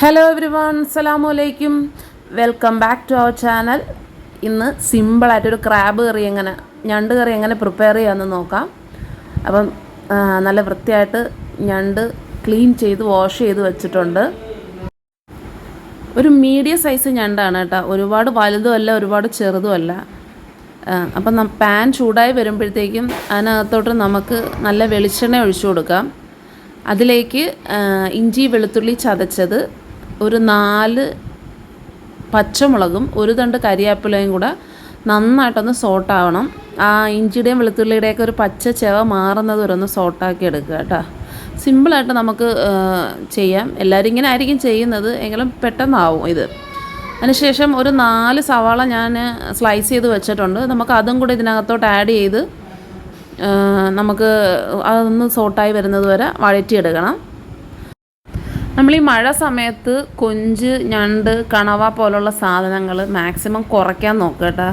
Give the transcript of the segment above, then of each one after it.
Hello everyone, അസ്സലാമു welcome back to our channel. ഇന്ന് സിമ്പിളായിട്ടൊരു ക്രാബ് കറി ഞണ്ട് കറി എങ്ങനെ പ്രിപ്പയർ ചെയ്യാമെന്ന് നോക്കാം. അപ്പം നല്ല വൃത്തിയായിട്ട് ഞണ്ട് ക്ലീൻ ചെയ്ത് വാഷ് ചെയ്ത് വെച്ചിട്ടുണ്ട്. ഒരു മീഡിയം സൈസ് ഞണ്ടാണ് കേട്ടോ, ഒരുപാട് വലുതുമല്ല ഒരുപാട് ചെറുതുമല്ല. അപ്പം പാൻ ചൂടായി വരുമ്പോഴത്തേക്കും അതിനകത്തോട്ട് നമുക്ക് നല്ല വെളിച്ചെണ്ണ ഒഴിച്ചു കൊടുക്കാം. അതിലേക്ക് ഇഞ്ചി വെളുത്തുള്ളി ചതച്ചത്, ഒരു 4 പച്ചമുളകും ഒരു തണ്ട് കരിയാപ്പിലയും കൂടെ നന്നായിട്ടൊന്ന് സോട്ടാവണം. ആ ഇഞ്ചിയുടെയും വെളുത്തുള്ളിയുടെയൊക്കെ ഒരു പച്ച ചെവ മാറുന്നത് വരെ ഒന്ന് സോട്ടാക്കി എടുക്കുക കേട്ടോ. സിമ്പിളായിട്ട് നമുക്ക് ചെയ്യാം. എല്ലാവരും ഇങ്ങനെ ആയിരിക്കും ചെയ്യുന്നത്, എങ്കിലും പെട്ടെന്നാവും ഇത്. അതിനുശേഷം ഒരു 4 സവാള ഞാൻ സ്ലൈസ് ചെയ്ത് വെച്ചിട്ടുണ്ട്. നമുക്ക് അതും കൂടി ഇതിനകത്തോട്ട് ആഡ് ചെയ്ത് നമുക്ക് അതൊന്ന് സോട്ടായി വരുന്നത് വരെ വഴറ്റിയെടുക്കണം. നമ്മൾ ഈ മഴ സമയത്ത് കൊഞ്ച്, ഞണ്ട്, കണവ പോലുള്ള സാധനങ്ങൾ മാക്സിമം കുറയ്ക്കാൻ നോക്കുക കേട്ടോ.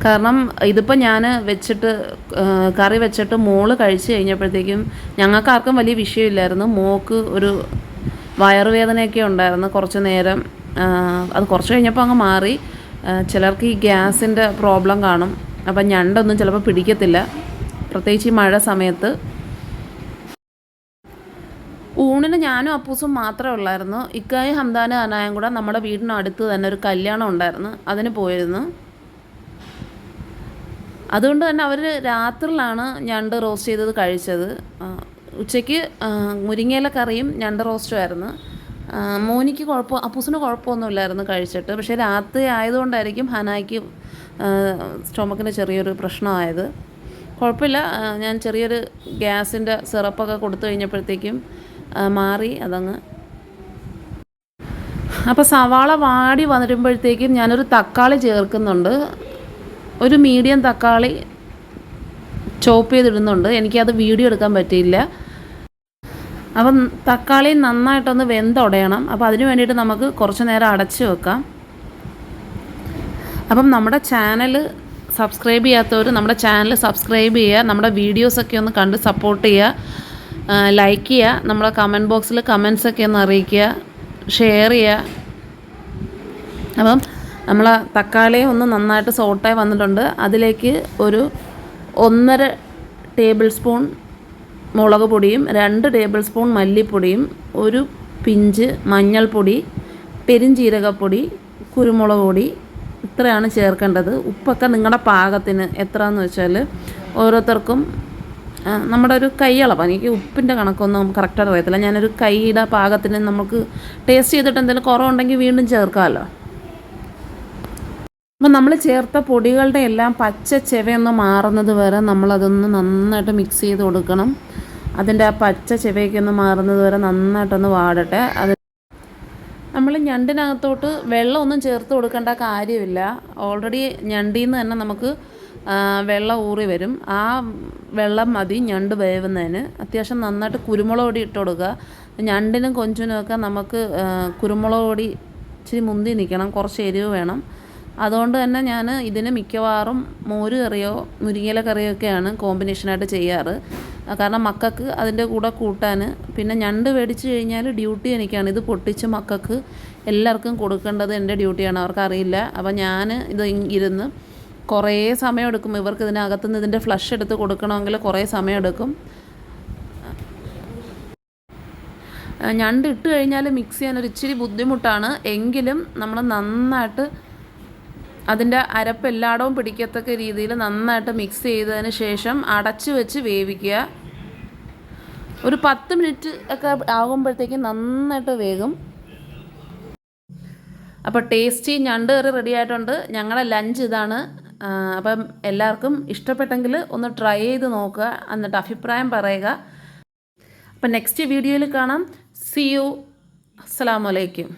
കാരണം ഇതിപ്പോൾ ഞാൻ കറി വെച്ചിട്ട് മോള് കഴിച്ച് കഴിഞ്ഞപ്പോഴത്തേക്കും ഞങ്ങൾക്കാർക്കും വലിയ വിഷയമില്ലായിരുന്നു. മോൾക്ക് ഒരു വയറുവേദനയൊക്കെ ഉണ്ടായിരുന്നു കുറച്ച് നേരം. അത് കുറച്ച് കഴിഞ്ഞപ്പോൾ അങ്ങ് മാറി. ചിലർക്ക് ഈ ഗ്യാസിൻ്റെ പ്രോബ്ലം കാണും. അപ്പം ഞണ്ടൊന്നും ചിലപ്പോൾ പിടിക്കത്തില്ല, പ്രത്യേകിച്ച് ഈ മഴ സമയത്ത്. ഊണിന് ഞാനും അപ്പൂസും മാത്രമേ ഉള്ളായിരുന്നു. ഇക്കായും ഹംദാനും അനായും കൂടെ നമ്മുടെ വീടിനടുത്ത് തന്നെ ഒരു കല്യാണം ഉണ്ടായിരുന്നു, അതിന് പോയിരുന്നു. അതുകൊണ്ട് തന്നെ അവർ രാത്രിയിലാണ് ഞണ്ട് റോസ്റ്റ് ചെയ്തത് കഴിച്ചത്. ഉച്ചയ്ക്ക് മുരിങ്ങയില കറിയും ഞണ്ട് റോസ്റ്റും ആയിരുന്നു. മോനിക്ക് അപ്പൂസിന് കുഴപ്പമൊന്നുമില്ലായിരുന്നു കഴിച്ചിട്ട്. പക്ഷേ രാത്രി ആയതുകൊണ്ടായിരിക്കും ഹനായ്ക്ക് സ്റ്റൊമക്കിന് ചെറിയൊരു പ്രശ്നമായത്. കുഴപ്പമില്ല, ഞാൻ ചെറിയൊരു ഗ്യാസിൻ്റെ സിറപ്പൊക്കെ കൊടുത്തു കഴിഞ്ഞപ്പോഴത്തേക്കും മാറി അതങ്ങ്. അപ്പോൾ സവാള വാടി വരുമ്പോഴത്തേക്കും ഞാനൊരു തക്കാളി ചേർക്കുന്നുണ്ട്. ഒരു മീഡിയം തക്കാളി ചോപ്പ് ചെയ്തിടുന്നുണ്ട്. എനിക്കത് വീഡിയോ എടുക്കാൻ പറ്റിയില്ല. അപ്പം തക്കാളി നന്നായിട്ടൊന്ന് വെന്തുടയണം. അപ്പോൾ അതിന് വേണ്ടിയിട്ട് നമുക്ക് കുറച്ച് നേരം അടച്ച് വെക്കാം. അപ്പം നമ്മുടെ ചാനൽ സബ്സ്ക്രൈബ് ചെയ്യാത്തവർ നമ്മുടെ ചാനൽ സബ്സ്ക്രൈബ് ചെയ്യുക, നമ്മുടെ വീഡിയോസൊക്കെ ഒന്ന് കണ്ട് സപ്പോർട്ട് ചെയ്യുക, ലൈക്ക് ചെയ്യുക, നമ്മുടെ കമൻറ്റ് ബോക്സിൽ കമൻസൊക്കെ ഒന്ന് അറിയിക്കുക, ഷെയർ ചെയ്യുക. അപ്പം നമ്മൾ തക്കാളിയും ഒന്ന് നന്നായിട്ട് സോട്ടായി വന്നിട്ടുണ്ട്. അതിലേക്ക് ഒരു 1.5 ടേബിൾ സ്പൂൺ മുളക് പൊടിയും 2 ടേബിൾ സ്പൂൺ മല്ലിപ്പൊടിയും, ഒരു പിഞ്ച് മഞ്ഞൾപ്പൊടി, പെരുംജീരകപ്പൊടി, കുരുമുളക് പൊടി, ഇത്രയാണ് ചേർക്കേണ്ടത്. ഉപ്പൊക്കെ നിങ്ങളുടെ പാകത്തിന് എത്രയാണെന്ന് വെച്ചാൽ ഓരോരുത്തർക്കും നമ്മുടെ ഒരു കൈയളവ്. എനിക്ക് ഉപ്പിൻ്റെ കണക്കൊന്നും കറക്റ്റായിട്ട് അറിയത്തില്ല. ഞാനൊരു കൈയുടെ പാകത്തിന് നമുക്ക് ടേസ്റ്റ് ചെയ്തിട്ട് എന്തെങ്കിലും കുറവുണ്ടെങ്കിൽ വീണ്ടും ചേർക്കാമല്ലോ. അപ്പം നമ്മൾ ചേർത്ത പൊടികളുടെ എല്ലാം പച്ച ചെവയൊന്ന് മാറുന്നത് വരെ നമ്മളതൊന്ന് നന്നായിട്ട് മിക്സ് ചെയ്ത് കൊടുക്കണം. അതിൻ്റെ ആ പച്ച ചെവയൊക്കെ ഒന്ന് മാറുന്നത് വരെ നന്നായിട്ടൊന്ന് വാടട്ടെ. നമ്മൾ ഞണ്ടിനകത്തോട്ട് വെള്ളമൊന്നും ചേർത്ത് കൊടുക്കേണ്ട കാര്യമില്ല. ഓൾറെഡി ഞണ്ടിൽ നിന്ന് തന്നെ നമുക്ക് വെള്ളം ഊറി വരും. ആ വെള്ളം മതി ഞണ്ട് വേവുന്നതിന്. അത്യാവശ്യം നന്നായിട്ട് കുരുമുളക് പൊടി ഇട്ട് കൊടുക്കുക. ഞണ്ടിനും കൊഞ്ചിനുമൊക്കെ നമുക്ക് കുരുമുളക് പൊടി ഇച്ചിരി മുന്തി നിൽക്കണം, കുറച്ച് എരിവ് വേണം. അതുകൊണ്ട് തന്നെ ഞാൻ ഇതിന് മിക്കവാറും മോര് കറിയോ മുരിങ്ങയില കറിയോ ഒക്കെയാണ് കോമ്പിനേഷനായിട്ട് ചെയ്യാറ്. കാരണം മക്കൾക്ക് അതിൻ്റെ കൂടെ കൂട്ടാൻ. പിന്നെ ഞണ്ട് മേടിച്ച് കഴിഞ്ഞാൽ ഡ്യൂട്ടി എനിക്കാണ്. ഇത് പൊട്ടിച്ച് മക്കൾക്ക് എല്ലാവർക്കും കൊടുക്കേണ്ടത് എൻ്റെ ഡ്യൂട്ടിയാണ്, അവർക്കറിയില്ല. അപ്പോൾ ഞാൻ ഇത് ഇരുന്ന് കുറേ സമയമെടുക്കും. ഇവർക്ക് ഇതിനകത്തുനിന്ന് ഇതിൻ്റെ ഫ്ലഷ് എടുത്ത് കൊടുക്കണമെങ്കിൽ കുറേ സമയമെടുക്കും. ഞണ്ട് ഇട്ട് കഴിഞ്ഞാൽ മിക്സ് ചെയ്യാനൊരു ഇച്ചിരി ബുദ്ധിമുട്ടാണ്. എങ്കിലും നമ്മൾ നന്നായിട്ട് അതിൻ്റെ അരപ്പ് എല്ലായിടവും പിടിക്കത്തക്ക രീതിയിൽ നന്നായിട്ട് മിക്സ് ചെയ്തതിന് ശേഷം അടച്ച് വെച്ച് വേവിക്കുക. ഒരു 10 മിനിറ്റ് ഒക്കെ ആകുമ്പോഴത്തേക്കും നന്നായിട്ട് വേകും. അപ്പോൾ ടേസ്റ്റി ഞണ്ട് കറി റെഡി ആയിട്ടുണ്ട്. ഞങ്ങളുടെ ലഞ്ച് ഇതാണ്. അപ്പം എല്ലാവർക്കും ഇഷ്ടപ്പെട്ടെങ്കിൽ ഒന്ന് ട്രൈ ചെയ്ത് നോക്കുക, എന്നിട്ട് അഭിപ്രായം പറയുക. അപ്പം നെക്സ്റ്റ് വീഡിയോയിൽ കാണാം. See you. അസ്സലാമു അലൈക്കും.